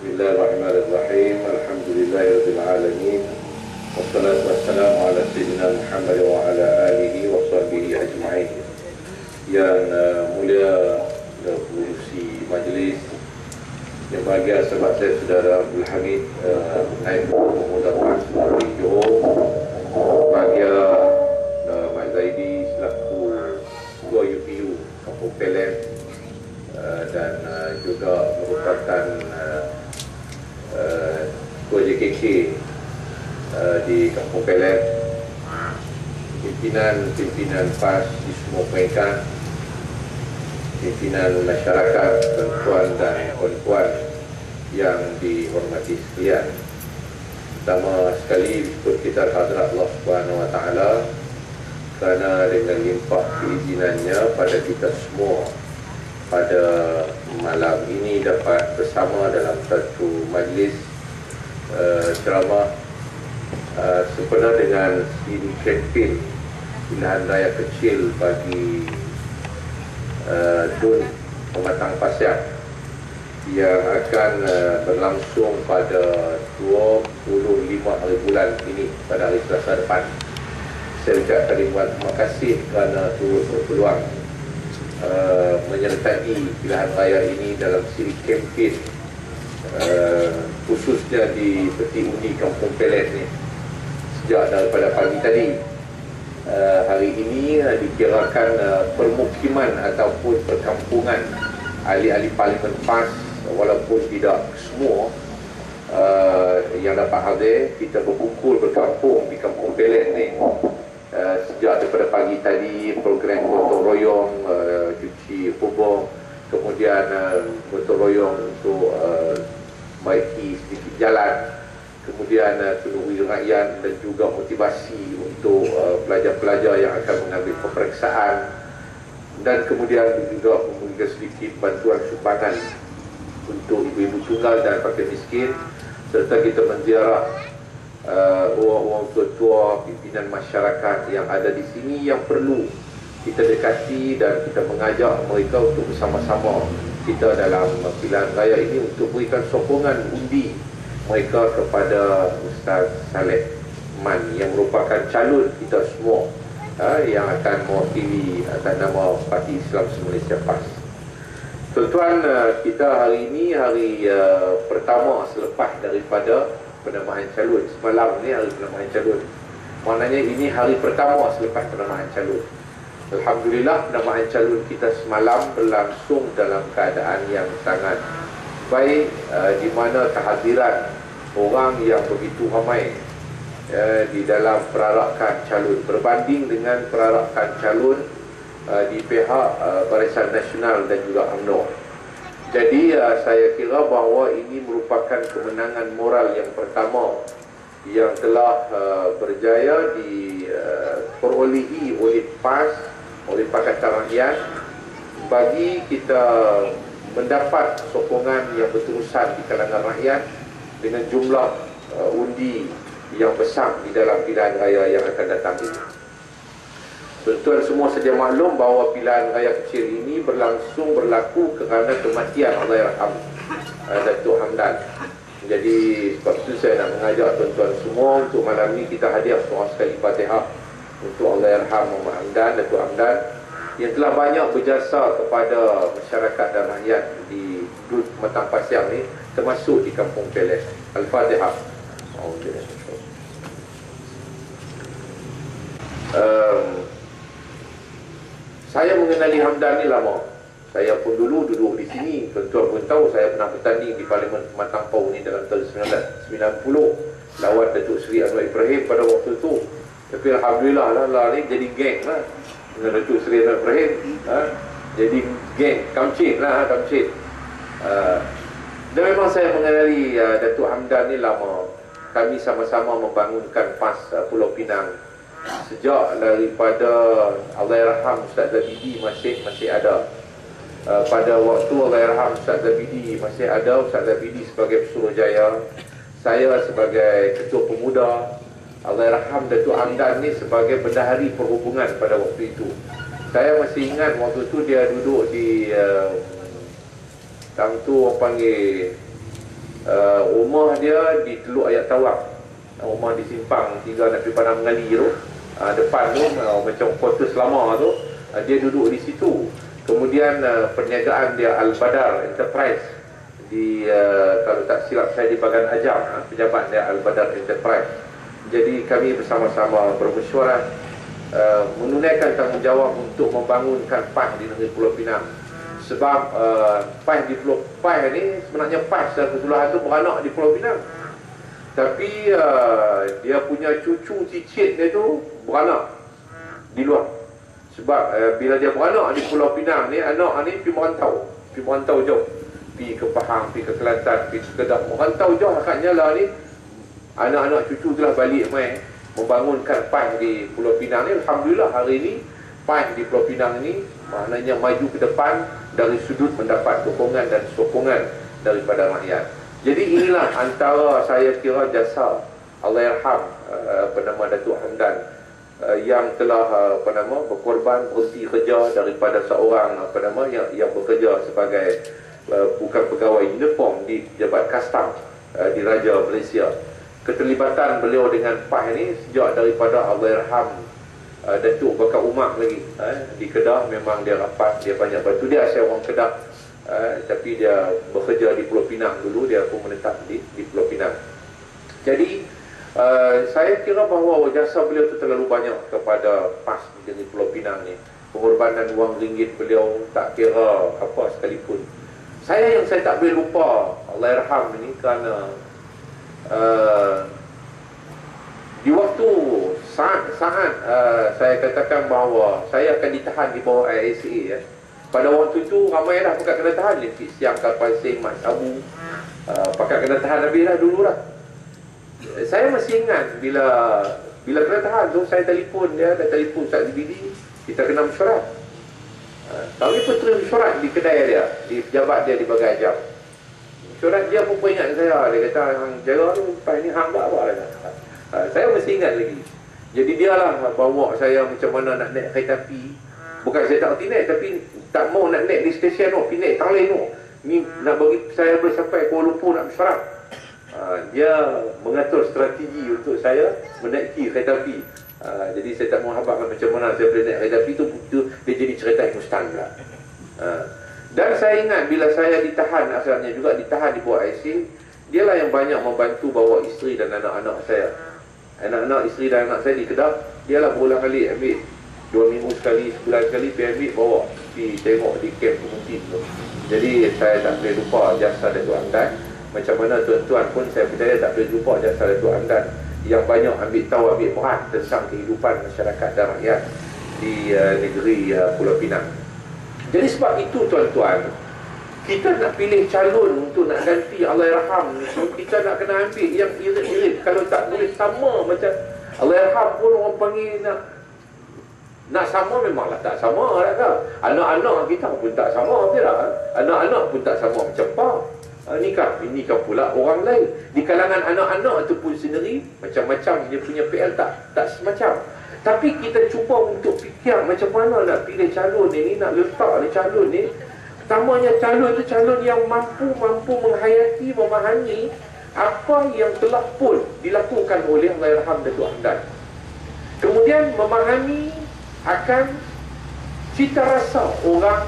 Bismillahirrahmanirrahim. Alhamdulillahirabbil alamin. Wassalatu wassalamu ala sayyidina Muhammad wa ala alihi wa sahbihi ajma'in. Yang mulia pengurusi majlis, yang bahagia sahabat saya saudara Abdul Hamid Naib Pemuda PAS dari Johor, bahagia Mak Zaidi selaku Ketua UPU Kampung Pelet, dan juga merupakan Ketua JKK di Kampung Pelet, pimpinan PAS di semua peringkat, pimpinan masyarakat, tuan dan puan-puan yang dihormati sekalian. Pertama sekali ikut kita hadrat Allah Subhanahu Wa Taala, kerana dengan limpah keizinannya pada kita semua pada malam ini dapat bersama dalam satu majlis ceramah sempena dengan siri kempen pilihan raya kecil bagi Dun Pematang Pasir yang akan berlangsung pada 25 hari bulan ini, pada hari Selasa depan. Saya ucapkan terima kasih kerana turut berpeluang menyertai pilihan raya ini dalam siri kempen, khususnya di peti undi Kampung Pelet ni sejak daripada pagi tadi. Hari ini dikirakan permukiman ataupun perkampungan ahli-ahli Parlimen PAS, walaupun tidak semua yang dapat hadir. Kita berkumpul berkampung di Kampung Pelet ni sejak daripada pagi tadi. Program gotong royong, cuci hubung, kemudian gotong royong untuk baiki sedikit jalan, kemudian penuhi rakyat dan juga motivasi untuk pelajar-pelajar yang akan mengambil peperiksaan, dan kemudian juga memberikan sedikit bantuan sumbangan untuk ibu-ibu tunggal dan fakir miskin, serta kita menziarah orang-orang tua-tua, pimpinan masyarakat yang ada di sini yang perlu kita dekati, dan kita mengajak mereka untuk bersama-sama kita dalam pilihan raya ini untuk berikan sokongan undi mereka kepada Ustaz Saleh Man yang merupakan calon kita semua yang akan mewakili atas nama Parti Islam Malaysia PAS. Tuan-tuan, kita hari ini hari pertama selepas daripada penambahan calon. Semalam ni hari penambahan calon, maknanya ini hari pertama selepas penambahan calon. Alhamdulillah, penambahan calon kita semalam berlangsung dalam keadaan yang sangat baik, di mana kehadiran orang yang begitu ramai di dalam perarakan calon berbanding dengan perarakan calon di pihak Barisan Nasional dan juga UMNO. Jadi saya kira bahawa ini merupakan kemenangan moral yang pertama yang telah berjaya diperolehi oleh PAS, oleh Pakatan Rakyat, bagi kita mendapat sokongan yang berterusan di kalangan rakyat dengan jumlah undi yang besar di dalam pilihan raya yang akan datang ini. Tuan-tuan semua sedia maklum bahawa pilihan raya kecil ini berlaku kerana kematian Allahyarham Datuk Hamdan. Jadi sebab itu saya nak mengajak tuan-tuan semua untuk malam ini kita hadiah seorang sekali Fatihah untuk Allahyarham Muhammad Hamdan, Datuk Hamdan, yang telah banyak berjasa kepada masyarakat dan rakyat di Dun Pematang Pasir ni, termasuk di Kampung Pelet. Al-Fatihah. Saya mengenali Hamdan ni lama. Saya pun dulu duduk di sini. Tuan-tuan pun tahu saya pernah bertanding di Parlimen Pematang Pau ni dalam tahun 1990 lawan Datuk Seri Anwar Ibrahim pada waktu itu. Tapi Alhamdulillah lah ni jadi geng lah dengan Datuk Seri Anwar Ibrahim. Jadi geng, kamcin lah, kamcin. Dan memang saya mengenali Datuk Hamdan ni lama. Kami sama-sama membangunkan PAS Pulau Pinang sejak daripada Allahyarham Ustaz Zabidi masih ada. Pada waktu Allahyarham Ustaz Zabidi masih ada, Ustaz Zabidi sebagai Pesuruhjaya, saya sebagai Ketua Pemuda, Allahyarham Datuk Hamdan ni sebagai Bendahari Perhubungan pada waktu itu. Saya masih ingat waktu itu dia duduk di tang tu orang panggil Rumah dia di Teluk Ayat Tawang, rumah di Simpang 3 nak pergi Padang Mengali tu. Depan tu macam quarters lama tu, dia duduk di situ. Kemudian perniagaan dia Al-Badar Enterprise di kalau tak silap saya di Bagan Ajam, pejabat dia Al-Badar Enterprise. Jadi kami bersama-sama bermesyuarat menunaikan tanggungjawab untuk membangunkan PAS di negeri Pulau Pinang. Sebab PAS di Pulau PAS ni sebenarnya PAS secara keseluruhan tu beranak di Pulau Pinang. Tapi dia punya cucu cicit dia tu beranak di luar. Sebab bila dia beranak di Pulau Pinang ni, anak ni pergi merantau jauh. Pergi ke Pahang, pergi ke Kelantan, pergi ke Kedah, merantau jauh. Agaknya lah ni anak-anak cucu telah balik mai membangunkan PAS di Pulau Pinang ni. Alhamdulillah hari ini PAS di Pulau Pinang ni maknanya maju ke depan dari sudut mendapat dukungan dan sokongan daripada rakyat. Jadi inilah antara saya kira jasa Allahyarham Datuk Hamdan yang telah berkorban berhenti kerja daripada seorang yang bekerja sebagai bukan pegawai uniform di Pejabat Kastam di Raja Malaysia. Keterlibatan beliau dengan PAS ini sejak daripada Allahyarham Datuk Bakar Umar lagi di Kedah. Memang dia rapat, dia banyak bantu. Dia asal orang Kedah, tapi dia bekerja di Pulau Pinang dulu. Dia pun menetap di Pulau Pinang. Jadi saya kira bahawa jasa beliau itu terlalu banyak kepada PAS di Pulau Pinang ni. Pengorbanan wang ringgit beliau tak kira apa sekalipun. Yang saya tak boleh lupa Allahyarham ini kerana di waktu saat saya katakan bahawa saya akan ditahan di bawah ISA pada waktu itu ramai dah pakat kena tahan. Lipik Siang, Kapal Sing, Mat Sabu, pakat kena tahan habis dah dulu dah. Saya masih ingat bila kena tahan tu, saya telefon dia, Ustaz ZBD, kita kena mesyuarat. Kami pun mesyuarat di kedai dia, di pejabat dia di Bagan Ajam. Mesyuarat dia pun ingat saya. Dia kata, hang jaga tu, PAS ni hang tak apa dah. Saya masih ingat lagi. Jadi dialah bawa saya macam mana nak naik kereta api. Bukan saya tak kerti naik, tapi tak mau nak naik di stesen tu, pergi naik Tanglin tu. Ni nak bagi saya boleh sampai Kuala Lumpur nak mesyuarat. Dia mengatur strategi untuk saya menaiki kereta api. Jadi saya tak mau habaqkan macam mana saya boleh naik kereta api tu, dia jadi cerita Hindustan pula. Dan saya ingat bila saya ditahan, asalnya juga ditahan di bawah IC, dialah yang banyak membantu bawa isteri dan anak-anak saya. Anak-anak, isteri dan anak saya di Kedah, dialah berulang kali ambil 2 minggu sekali, sebulan sekali pergi ambil, bawa pergi tengok di kamp pengungsi tu. Jadi saya tak boleh lupa jasa Datuk Hamdan. Macam mana tuan-tuan pun saya percaya tak boleh lupa jasa Datuk Hamdan yang banyak ambil peran tentang kehidupan masyarakat dan rakyat di negeri Pulau Pinang. Jadi sebab itu tuan-tuan, kita nak pilih calon untuk nak ganti Allahyarham, kita nak kena ambil yang irit-irit. Kalau tak boleh sama macam Allahyarham pun orang panggil nak sama, memanglah tak sama lah kan. Anak-anak kita pun tak sama tak? Anak-anak pun tak sama macam apa. Ini kan pula orang lain. Di kalangan anak-anak itu pun sendiri macam-macam dia punya PL tak semacam. Tapi kita cuba untuk fikir macam mana nak pilih calon ini, nak letak ni calon ni. Pertamanya calon itu calon yang mampu menghayati, memahami apa yang telah pun dilakukan oleh Allahyarham Datuk Hamdan. Kemudian memahami akan cita rasa orang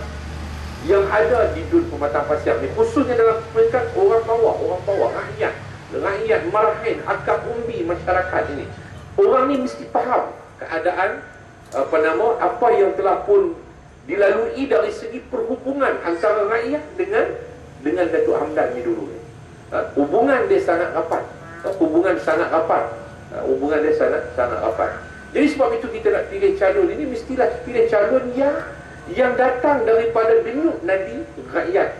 yang ada di Dun Pematang Pasir ni, khususnya dalam peringkat orang bawah, rakyat marahin, akar umbi masyarakat ini. Orang ni mesti faham keadaan apa yang telah pun dilalui dari segi perhubungan antara rakyat dengan Datuk Hamdan ni dulu. Hubungan dia sangat rapat. Hubungan dia sangat rapat. Jadi sebab itu kita nak pilih calon ini, mestilah pilih calon yang datang daripada denyut nadi rakyat,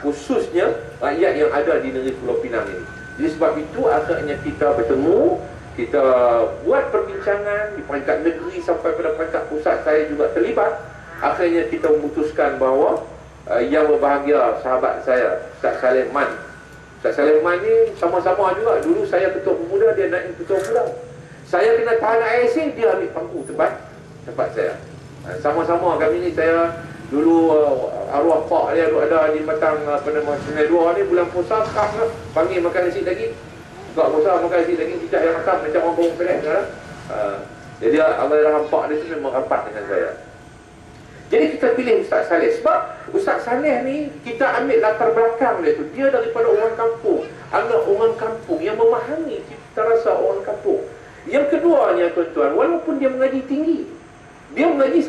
khususnya rakyat yang ada di negeri Pulau Pinang ini. Jadi sebab itu akhirnya kita bertemu, kita buat perbincangan di peringkat negeri sampai pada peringkat pusat. Saya juga terlibat. Akhirnya kita memutuskan bahawa yang berbahagia sahabat saya, Ustaz Salehman. Ustaz Salehman ni sama-sama juga. Dulu saya ketua pemuda, dia naik ketua pemuda. Saya kena tahan ISA, dia ambil pangku tempat saya. Sama-sama kami ni, saya Dulu arwah pak dia ada di matang apa nama Sungai Dua ni, bulan puasa kap lah, panggil makan nasi daging. Buka puasa makan nasi daging, cicak yang makan macam orang bawang pelik kan. Jadi Allah rahmat pak dia tu memang rapat dengan saya. Jadi kita pilih Ustaz Saleh sebab Ustaz Saleh ni kita ambil latar belakang dia tu, dia daripada orang kampung, anak orang kampung yang memahami cita rasa orang kampung. Yang keduanya tuan-tuan, walaupun dia mengaji tinggi, dia mengaji sama